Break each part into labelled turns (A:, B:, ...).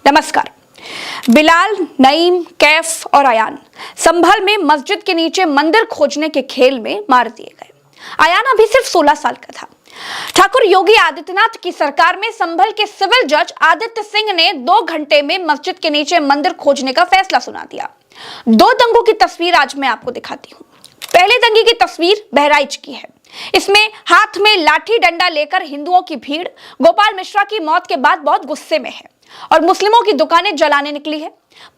A: नमस्कार। बिलाल, नईम, कैफ और अयान संभल में मस्जिद के नीचे मंदिर खोजने के खेल में मार दिए गए। अयान अभी सिर्फ 16 साल का था। ठाकुर योगी आदित्यनाथ की सरकार में संभल के सिविल जज आदित्य सिंह ने 2 घंटे में मस्जिद के नीचे मंदिर खोजने का फैसला सुना दिया। 2 दंगों की तस्वीर आज मैं आपको दिखाती हूँ। पहले दंगे की तस्वीर बहराइच की है। इसमें हाथ में लाठी डंडा लेकर हिंदुओं की भीड़ गोपाल मिश्रा की मौत के बाद बहुत गुस्से में है और मुस्लिमों की दुकानें जलाने निकली है।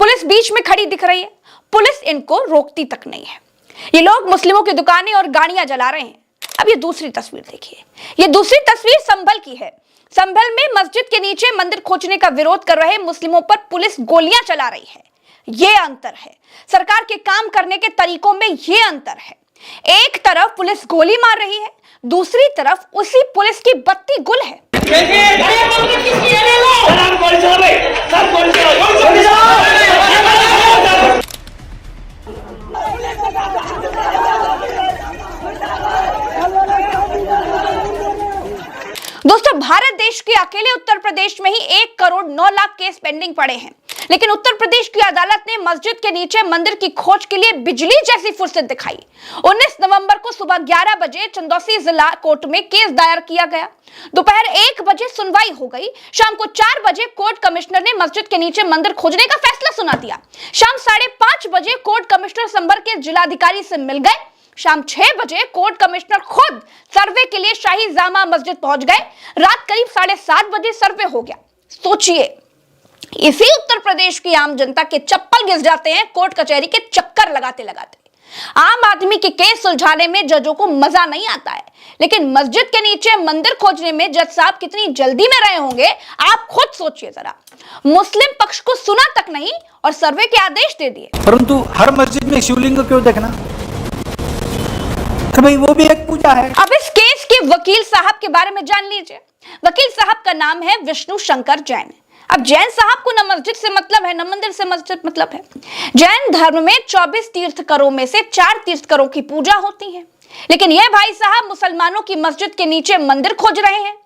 A: पुलिस बीच में खड़ी दिख रही है। पुलिस इनको रोकती तक नहीं है। ये लोग मुस्लिमों की दुकानें और गाड़ियां जला रहे हैं। अब ये दूसरी तस्वीर देखिए। ये दूसरी तस्वीर संभल की है। संभल में मस्जिद के नीचे मंदिर खोजने का विरोध कर रहे मुस्लिमों पर पुलिस गोलियां चला रही है। ये अंतर है। सरकार के काम करने के तरीकों में ये अंतर है। एक तरफ पुलिस गोली मार रही है, दूसरी तरफ उसी पुलिस की बत्ती गुल है। दोस्तों, भारत देश के अकेले उत्तर प्रदेश में ही 1 करोड़ 9 लाख केस पेंडिंग पड़े हैं, लेकिन उत्तर प्रदेश की अदालत ने मस्जिद के नीचे मंदिर की खोज के लिए बिजली जैसी फुर्सत दिखाई। 19 नवंबर को सुबह 11 बजे चंदौसी जिला कोर्ट में केस दायर किया गया। दोपहर 1 बजे सुनवाई हो गई। शाम को 4 बजे कोर्ट कमिश्नर ने मस्जिद के नीचे मंदिर खोजने का फैसला सुना दिया। शाम 5:30 बजे कोर्ट कमिश्नर संभल के जिलाधिकारी से मिल गए। शाम 6 बजे कोर्ट कमिश्नर खुद सर्वे के लिए शाही जामा मस्जिद पहुंच गए। रात करीब 7:30 बजे सर्वे हो गया। सोचिए, इसी उत्तर प्रदेश की आम जनता के चप्पल घिस जाते हैं कोर्ट कचहरी के चक्कर लगाते लगाते। आम आदमी के केस सुलझाने में जजों को मजा नहीं आता है, लेकिन मस्जिद के नीचे मंदिर खोजने में जज साहब कितनी जल्दी में रहे होंगे, आप खुद सोचिए जरा। मुस्लिम पक्ष को सुना तक नहीं और सर्वे के आदेश दे दिए।
B: परंतु हर मस्जिद में शिवलिंग को क्यों देखना? तो भाई वो भी एक पूजा है।
A: अब इस केस के वकील साहब के बारे में जान लीजिए। वकील साहब का नाम है विष्णु शंकर जैन। अब जैन साहब को न मस्जिद से मतलब है, न मंदिर से मस्जिद मतलब है। जैन धर्म में 24 तीर्थकरों में से 4 तीर्थकरों की पूजा होती है, लेकिन यह भाई साहब मुसलमानों की मस्जिद के नीचे मंदिर खोज रहे हैं।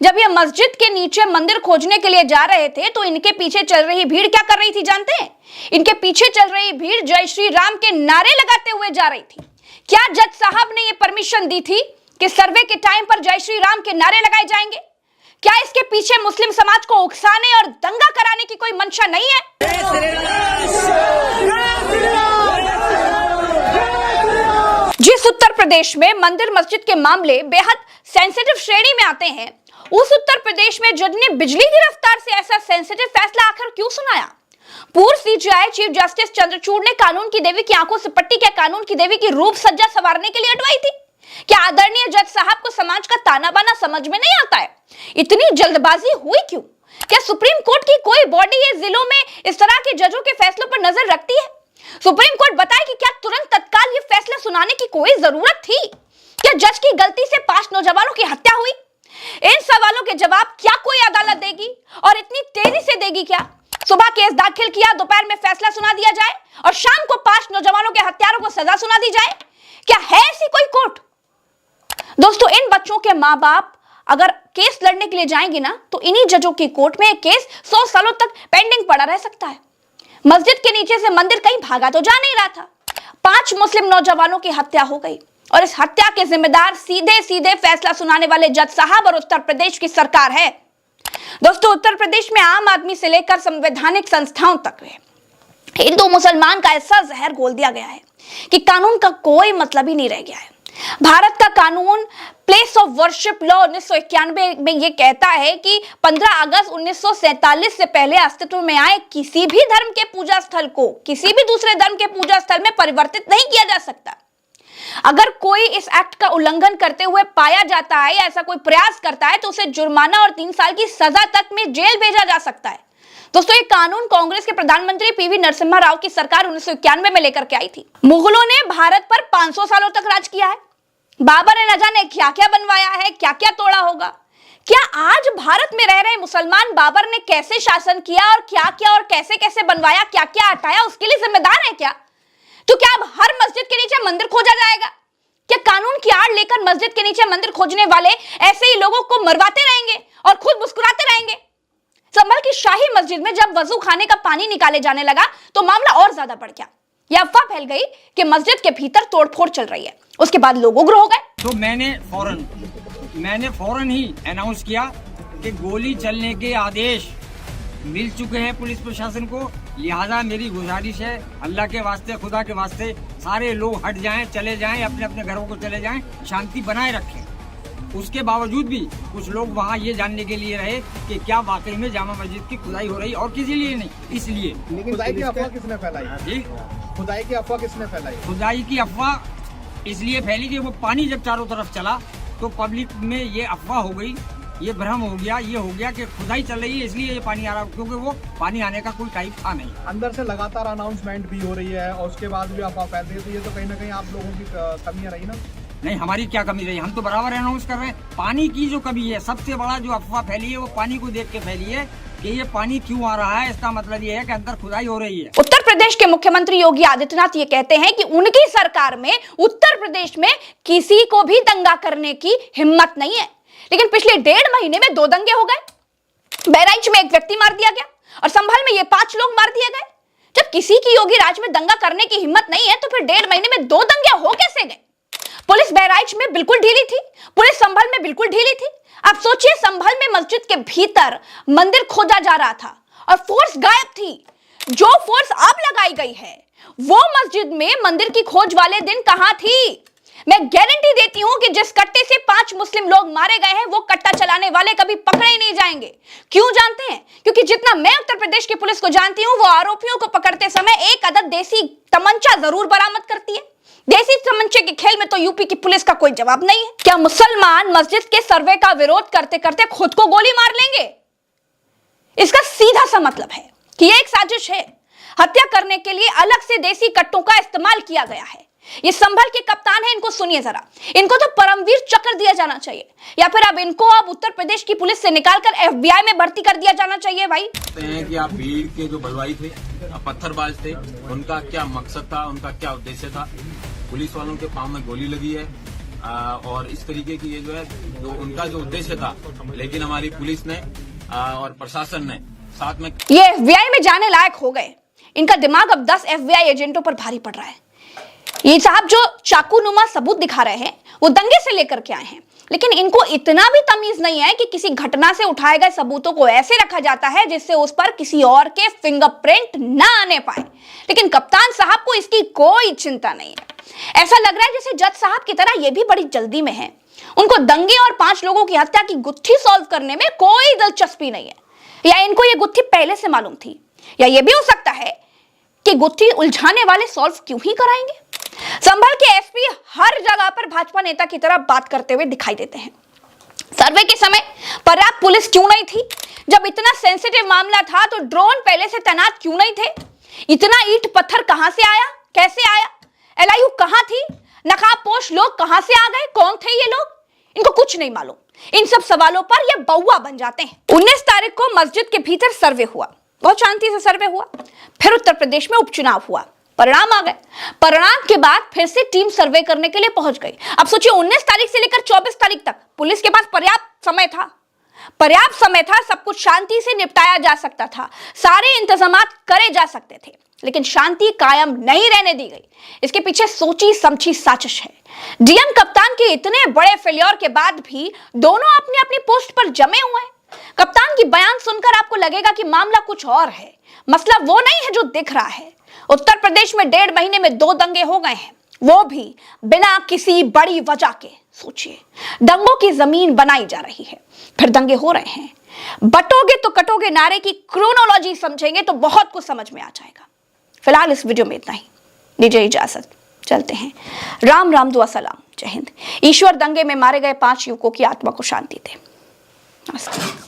A: जब ये मस्जिद के नीचे मंदिर खोजने के लिए जा रहे थे तो इनके पीछे चल रही भीड़ क्या कर रही थी जानते हैं? इनके पीछे चल रही भीड़ जय श्री राम के नारे लगाते हुए जा रही थी। क्या जज साहब ने यह परमिशन दी थी कि सर्वे के टाइम पर जय श्री राम के नारे लगाए जाएंगे? क्या इसके पीछे मुस्लिम समाज को उकसाने और दंगा कराने की कोई मंशा नहीं है? जिस उत्तर प्रदेश में मंदिर मस्जिद के मामले बेहद सेंसिटिव श्रेणी में आते हैं, उस उत्तर प्रदेश में जज ने बिजली की रफ्तार से ऐसा सेंसिटिव फैसला आखिर क्यों सुनाया? पूर्व सीजेआई चीफ जस्टिस चंद्रचूड़ ने कानून की देवी की आंखों से पट्टी क्या कानून की देवी की रूप सज्जा संवारने के लिए अटवाई थी? क्या आदरणीय जज साहब को समाज का ताना बाना समझ में नहीं आता है? इतनी जल्दबाजी हुई क्यों? क्या सुप्रीम कोर्ट की कोई बॉडी ये जिलों में इस तरह के जजों के फैसलों पर नजर रखती है? सुप्रीम कोर्ट बताए कि क्या तुरंत तत्काल ये फैसला सुनाने की कोई जरूरत थी? क्या जज की गलती से 5 नौजवानों की हत्या हुई? इन सवालों के जवाब क्या कोई अदालत देगी और इतनी तेजी से देगी? क्या सुबह केस दाखिल किया, दोपहर में फैसला सुना दिया जाए और शाम को 5 नौजवानों के हत्यारों को सजा सुना दी जाए? क्या है ऐसी कोई कोर्ट? दोस्तों, इन बच्चों के माँ बाप अगर केस लड़ने के लिए जाएंगे ना, तो इन्हीं जजों की कोर्ट में एक केस 100 सालों तक पेंडिंग पड़ा रह सकता है। मस्जिद के नीचे से मंदिर कहीं भागा तो जा नहीं रहा था। 5 मुस्लिम नौजवानों की हत्या हो गई और इस हत्या के जिम्मेदार सीधे सीधे फैसला सुनाने वाले जज साहब और उत्तर प्रदेश की सरकार है। दोस्तों, उत्तर प्रदेश में आम आदमी से लेकर संवैधानिक संस्थाओं तक हिंदू मुसलमान का ऐसा जहर घोल दिया गया है कि कानून का कोई मतलब ही नहीं रह गया है। भारत का कानून प्लेस ऑफ वर्शिप लॉ 1991 में यह कहता है कि 15 अगस्त 1947 से पहले अस्तित्व में आए किसी भी धर्म के पूजा स्थल को किसी भी दूसरे धर्म के पूजा स्थल में परिवर्तित नहीं किया जा सकता। अगर कोई इस एक्ट का उल्लंघन करते हुए पाया जाता है या ऐसा कोई प्रयास करता है तो उसे जुर्माना और 3 साल की सजा तक में जेल भेजा जा सकता है। दोस्तों, ये कानून कांग्रेस के प्रधानमंत्री पीवी नरसिम्हा राव की सरकार 1991 में लेकर के आई थी। मुगलों ने भारत पर 500 सालों तक राज किया है। बाबर ने न जाने क्या क्या बनवाया है, क्या क्या तोड़ा होगा। क्या आज भारत में रह रहे मुसलमान बाबर ने कैसे शासन किया और क्या क्या और कैसे कैसे बनवाया, क्या क्या हटाया, उसके लिए जिम्मेदार है क्या? तो क्या अब हर मस्जिद के नीचे मंदिर खोजा जाएगा? क्या कानून की आड़ लेकर मस्जिद के नीचे मंदिर खोजने वाले ऐसे ही लोगों को मरवाते रहेंगे और खुद मुस्कुराते रहेंगे? संभल की शाही मस्जिद में जब वजू खाने का पानी निकाले जाने लगा तो मामला और ज्यादा बढ़ गया। यह अफवाह फैल गई कि मस्जिद के भीतर तोड़फोड़ चल रही है। उसके बाद लोग उग्र हो गए।
C: तो मैंने फौरन ही अनाउंस किया कि गोली चलने के आदेश मिल चुके हैं पुलिस प्रशासन को, लिहाजा मेरी गुजारिश है अल्लाह के वास्ते, खुदा के वास्ते, सारे लोग हट जाएं, चले जाएं, अपने अपने घरों को चले जाएं, शांति बनाए रखें। उसके बावजूद भी कुछ लोग वहाँ ये जानने के लिए रहे कि क्या वाकई में जामा मस्जिद की खुदाई हो रही, और किसी लिए नहीं, इसलिए।
D: लेकिन खुदाई की अफवाह किसने फैलाई?
C: जी,
D: खुदाई की अफवाह किसने फैलाई?
C: खुदाई की अफवाह इसलिए फैली कि वो पानी जब चारों तरफ चला तो पब्लिक में ये अफवाह हो गई, ये भ्रम हो गया, ये हो गया कि खुदाई चल रही है इसलिए ये पानी आ रहा, क्योंकि वो पानी आने का कोई टाइम था नहीं।
D: अंदर से लगातार अनाउंसमेंट भी हो रही है और उसके बाद भी अफवाह फैल रही है, तो ये तो कहीं ना कहीं आप लोगों की कमियां रही ना?
C: नहीं, हमारी क्या कमी रही, हम तो बराबर अनाउंस कर रहे हैं। पानी की जो कमी है, सबसे बड़ा जो अफवाह फैली है वो पानी को देख के फैली है कि ये पानी क्यों आ रहा है। इसका मतलब ये है कि अंदर खुदाई हो रही है।
A: उत्तर प्रदेश के मुख्यमंत्री योगी आदित्यनाथ ये कहते हैं कि उनकी सरकार में उत्तर प्रदेश में किसी को भी दंगा करने की हिम्मत नहीं है, लेकिन पिछले 1.5 महीने में 2 दंगे हो गए। बहराइच में एक व्यक्ति मार दिया गया और संभल में ये 5 लोग मार दिए गए। जब किसी की योगी राज में दंगा करने की हिम्मत नहीं है तो फिर 1.5 महीने में 2 दंगे हो कैसे गए? पुलिस बहराइच में बिल्कुल ढीली थी, पुलिस संभल में बिल्कुल ढीली थी। आप सोचिए, संभल में मस्जिद के भीतर मंदिर खोदा जा रहा था और फोर्स गायब थी। जो फोर्स अब लगाई गई है वो मस्जिद में मंदिर की खोज वाले दिन कहां थी? मैं गारंटी देती हूं कि जिस कट्टे से 5 मुस्लिम लोग मारे गए हैं वो कट्टा चलाने वाले कभी पकड़े ही नहीं जाएंगे। क्यों जानते हैं? क्योंकि जितना मैं उत्तर प्रदेश की पुलिस को जानती हूं, वो आरोपियों को पकड़ते समय एक अदद देसी तमंचा जरूर बरामद करती है। देसी तमंचे के खेल में तो यूपी की पुलिस का कोई जवाब नहीं है। क्या मुसलमान मस्जिद के सर्वे का विरोध करते करते खुद को गोली मार लेंगे? इसका सीधा सा मतलब है कि यह एक साजिश है। हत्या करने के लिए अलग से देसी कट्टों का इस्तेमाल किया गया है। ये संभल के कप्तान है, इनको सुनिए जरा। इनको तो परमवीर चक्र दिया जाना चाहिए, या फिर अब इनको उत्तर प्रदेश की पुलिस से निकालकर FBI में भर्ती कर दिया जाना चाहिए। भाई
E: हैं कि आप भीड़ के जो बलवाई थे, पत्थरबाज थे, उनका क्या मकसद था, उनका क्या उद्देश्य था? पुलिस वालों के पांव में गोली लगी है और इस तरीके की ये जो है जो उनका जो उद्देश्य था, लेकिन हमारी पुलिस ने और प्रशासन ने साथ में
A: ये FBI में जाने लायक हो गए। इनका दिमाग अब 10 FBI एजेंटों पर भारी पड़ रहा है। ये साहब जो चाकूनुमा सबूत दिखा रहे हैं वो दंगे से लेकर के आए हैं, लेकिन इनको इतना भी तमीज नहीं है कि किसी घटना से उठाए गए सबूतों को ऐसे रखा जाता है जिससे उस पर किसी और के फिंगरप्रिंट ना आने पाए। लेकिन कप्तान साहब को इसकी कोई चिंता नहीं है। ऐसा लग रहा है जैसे जज साहब की तरह ये भी बड़ी जल्दी में है। उनको दंगे और 5 लोगों की हत्या की गुत्थी सॉल्व करने में कोई दिलचस्पी नहीं है, या इनको ये गुत्थी पहले से मालूम थी, या ये भी हो सकता है कि गुत्थी उलझाने वाले सॉल्व क्यों ही कराएंगे। संभल के SP हर जगह पर भाजपा नेता की तरह बात करते हुए दिखाई देते हैं। सर्वे के समय पर्याप्त पुलिस क्यों नहीं थी? जब इतना सेंसिटिव मामला था तो ड्रोन पहले से तैनात क्यों नहीं थे? इतना ईंट पत्थर कहां से आया, कैसे आया? LIU कहां थी? नकाबपोश लोग कहां से आ गए? कौन थे ये लोग? इनको कुछ नहीं मालूम। इन सब सवालों पर ये बउआ बन जाते हैं। 19 तारीख को मस्जिद के भीतर सर्वे हुआ, बहुत शांति से सर्वे हुआ। फिर उत्तर प्रदेश में उपचुनाव हुआ, परिणाम आ गए। परिणाम के बाद फिर से टीम सर्वे करने के लिए पहुंच गई। अब सोचिए, 19 तारीख से लेकर 24 तारीख तक पुलिस के पास पर्याप्त समय था, सब कुछ शांति से निपटाया जा सकता था, सारे इंतजाम करे जा सकते थे, लेकिन शांति कायम नहीं रहने दी गई। इसके पीछे सोची समझी साजिश है। DM कप्तान के इतने बड़े फेलियर के बाद भी दोनों अपनी अपनी पोस्ट पर जमे हुए हैं। कप्तान की बयान सुनकर आपको लगेगा कि मामला कुछ और है, मसला वो नहीं है जो दिख रहा है। उत्तर प्रदेश में 1.5 महीने में 2 दंगे हो गए हैं, वो भी बिना किसी बड़ी वजह के। सोचिए, दंगों की जमीन बनाई जा रही है, फिर दंगे हो रहे हैं। बटोगे तो कटोगे नारे की क्रोनोलॉजी समझेंगे तो बहुत कुछ समझ में आ जाएगा। फिलहाल इस वीडियो में इतना ही, दीजिए इजाजत, चलते हैं। राम राम, दुआ सलाम, जय हिंद। ईश्वर दंगे में मारे गए 5 युवकों की आत्मा को शांति दे। नमस्कार।